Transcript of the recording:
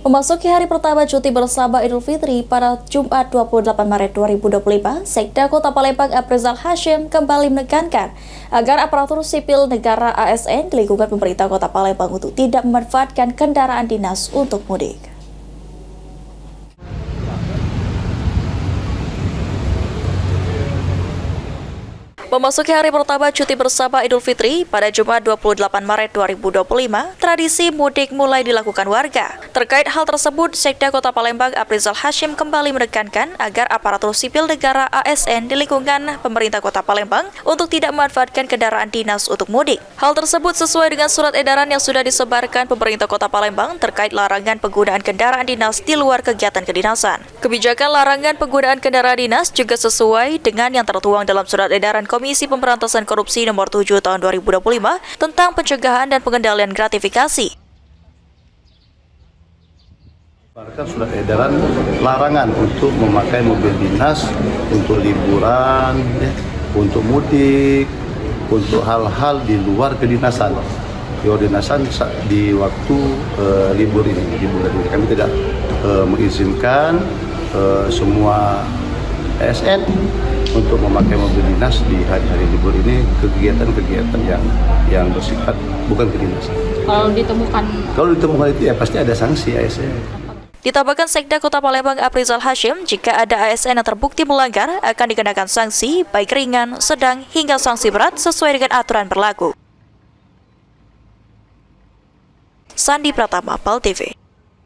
Memasuki hari pertama cuti bersama Idul Fitri pada Jumat 28 Maret 2025, Sekda Kota Palembang Aprizal Hashim kembali menekankan agar aparatur sipil negara ASN di lingkungan pemerintah Kota Palembang untuk tidak memanfaatkan kendaraan dinas untuk mudik. Memasuki hari pertama cuti bersama Idul Fitri pada Jumat 28 Maret 2025, tradisi mudik mulai dilakukan warga. Terkait hal tersebut, Sekda Kota Palembang Aprizal Hashim kembali menekankan agar aparatur sipil negara ASN di lingkungan pemerintah Kota Palembang untuk tidak memanfaatkan kendaraan dinas untuk mudik. Hal tersebut sesuai dengan surat edaran yang sudah disebarkan pemerintah Kota Palembang terkait larangan penggunaan kendaraan dinas di luar kegiatan kedinasan. Kebijakan larangan penggunaan kendaraan dinas juga sesuai dengan yang tertuang dalam surat edaran Komisi Pemberantasan Korupsi Nomor 7 Tahun 2025 tentang pencegahan dan pengendalian gratifikasi. Surat edaran larangan untuk memakai mobil dinas untuk liburan, untuk mudik, untuk hal-hal di luar kedinasan. Kedinasan di waktu libur ini, di bulan ini kami tidak mengizinkan semua ASN untuk memakai mobil dinas di hari-hari libur ini kegiatan-kegiatan yang bersifat bukan kedinasan. Kalau ditemukan itu ya pasti ada sanksi ASN. Ditambahkan Sekda Kota Palembang Aprizal Hashim, jika ada ASN yang terbukti melanggar akan dikenakan sanksi baik ringan, sedang hingga sanksi berat sesuai dengan aturan berlaku. Sandi Pratama, PAL TV.